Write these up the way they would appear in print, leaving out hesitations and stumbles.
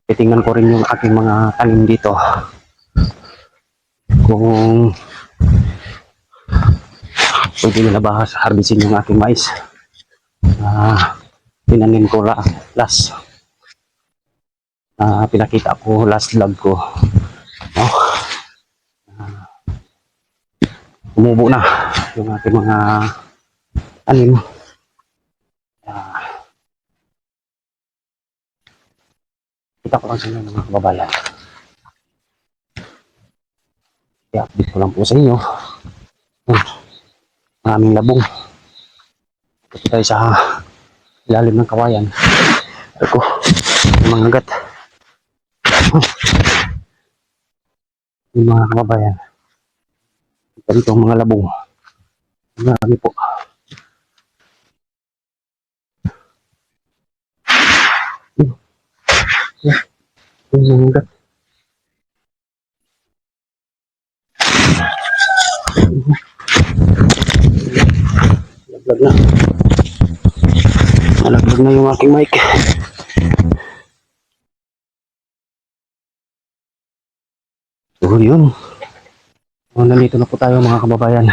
Titingnan ko rin yung aking mga tanim dito. Kung pwede na ba harvestin yung aking mais. Tinanim ko last. Pinakita ko last vlog ko. Oh, umubo na yung ating mga tanim. Kita ko lang sa inyo mga kababayan. I-update ko lang po sa inyo. Maraming labong. Ito tayo sa ilalim ng kawayan. Ito, yung mga agat. Yung mga kababayan. Ito dito ang mga labong. Marami po. Yung mga agat. Laglag na. Nalaglag na yung aking mic. So yun. Nandito na po tayo mga kababayan.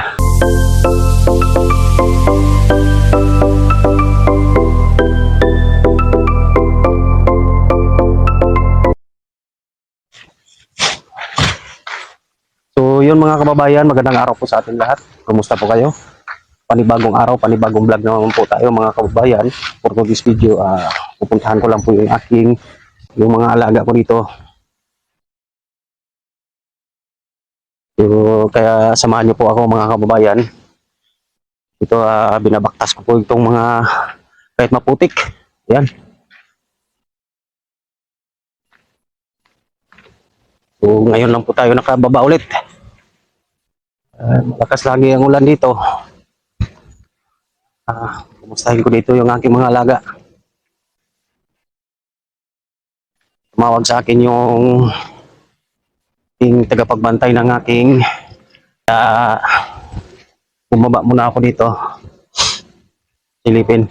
So yun mga kababayan, magandang araw po sa ating lahat. Kumusta po kayo? Panibagong araw, panibagong vlog naman po tayo mga kababayan. For this video, pupuntahan ko lang po yung mga alaga ko dito. So, kaya samahan niyo po ako mga kababayan. Ito, binabaktas ko po itong mga kahit maputik. Yan. So ngayon lang po tayo nakababa ulit. Malakas lagi ang ulan dito. Kumustahin ko dito yung aking mga alaga. Tumawag sa akin yung tagapagbantay ng aking bumaba muna ako dito. Silipin.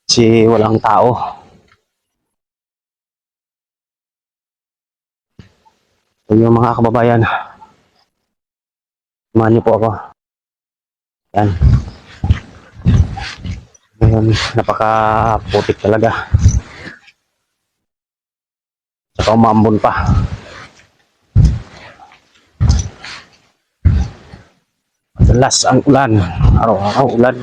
Si walang tao. So yung mga kababayan, samahan niyo po ako. Yan. Ngayon, napaka-putik talaga. Saka umambon pa. Madalas ang ulan. Araw-araw ulan.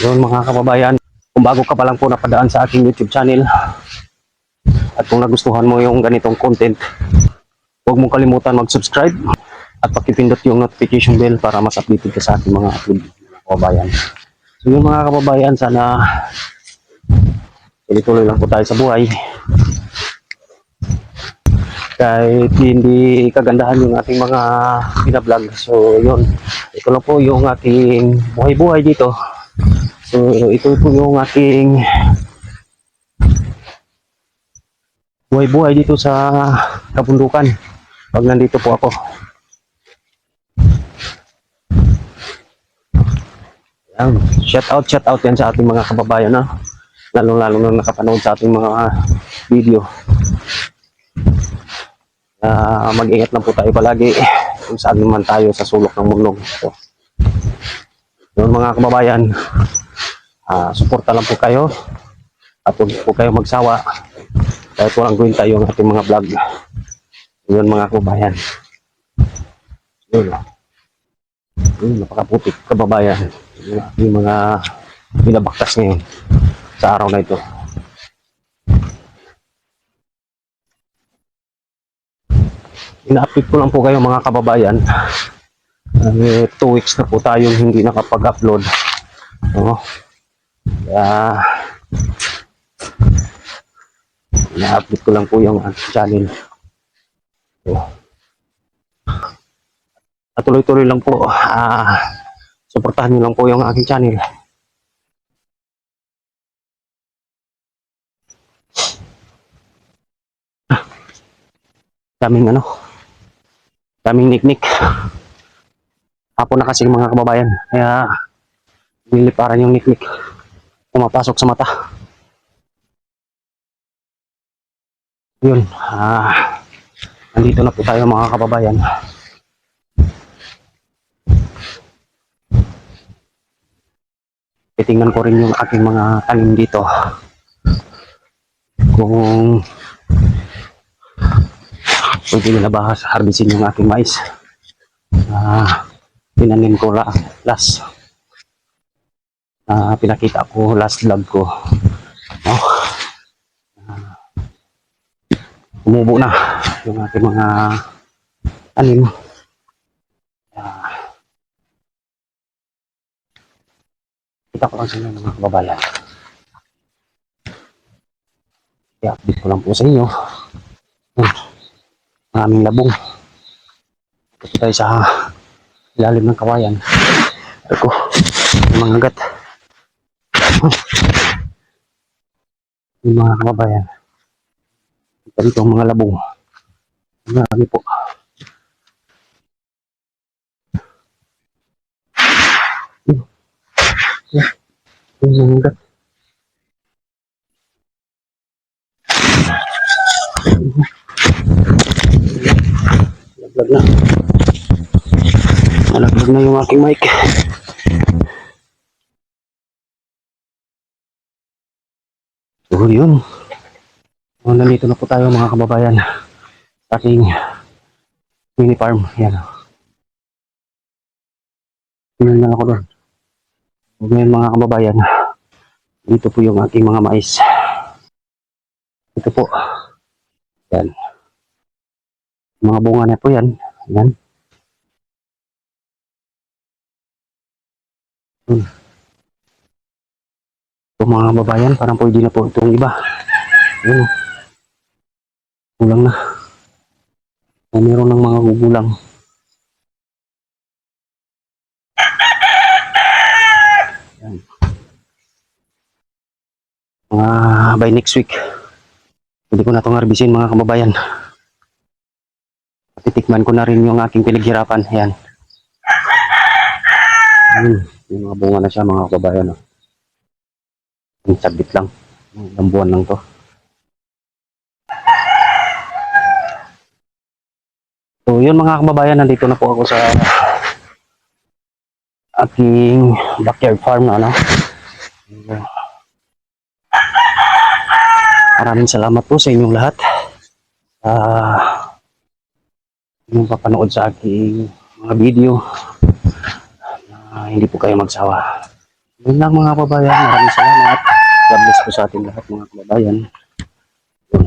Yun mga kababayan, kung bago ka pa lang po napadaan sa aking YouTube channel at kung nagustuhan mo yung ganitong content, huwag mong kalimutan mag-subscribe at pakipindot yung notification bell para mas updated ka sa aking mga upload mga kababayan. So yun mga kababayan, sana tuloy lang po tayo sa buhay. Kahit hindi kagandahan yung ating mga binablog. So yun, ito lang po yung aking buhay-buhay dito. So ito po yung aking buhay-buhay dito sa kabundukan pag nandito po ako. Yan. Shout out yan sa ating mga kababayan, lalo na nakapanood sa ating mga video. Mag-ingat lang po tayo palagi kung saan naman tayo sa sulok ng mundo. So, yun mga kababayan, suporta lang po kayo at huwag po kayo magsawa kahit walang gawin tayo ang ating mga vlog. Yun mga kababayan. Yun, napakaputik kababayan yung mga binabaktas ngayon sa araw na ito. Ina-update ko lang po kayo mga kababayan. 2 weeks na po tayong hindi nakapag-upload. Kaya ina-update ko lang po yung channel. At tuloy-tuloy lang po. Suportahan nyo lang po yung aking channel. Daming ano, daming niknik. Hapon na kasi mga kababayan. Kaya niliparan yung niknik. Pumapasok sa mata. Yun. Nandito na po tayo mga kababayan. Titingnan ko rin yung aking mga tanim dito. Kung pwede na ba harbisin yung aking mais. Tinanim ko last. Pinakita ko last vlog ko. No? Umubo na yung aking mga tanim. Kita ko lang sa inyo mga kababayan. I-update ko lang po sa inyo. Ang aming labong. Ito tayo sa ilalim ng kawayan. Ito, yung mga agat. Yung mga kababayan. Ito dito ang mga labong. Marami po. Yung mga agat. Laglag na. Malaglag na yung aking mic. So yun. Nandito na po tayo mga kababayan. Sa aking mini farm. Yan. Tingnan na ako doon. Ngayon mga kababayan. Dito po yung aking mga mais. Ito po. Yan. Mga bunga na po yan. Yan. Ito mga kababayan, parang pwede na po itong iba. Yan. Kulang na. Meron ng mga gugulang. Yan. By next week, pwede ko na itong harbisin mga kababayan. Titikman ko na rin yung aking pinaghirapan. Yan. Yung mga bunga na siya mga kababayan. Yung sabit lang. Ilang buwan lang to. So yun mga kababayan, nandito na po ako sa aking backyard farm na ano. Maraming salamat po sa inyong lahat. Yung papanood sa aking mga video. Hindi po kayo magsawa. Yun lang mga kababayan. Maraming salamat. God bless po sa ating lahat mga kababayan. Yun.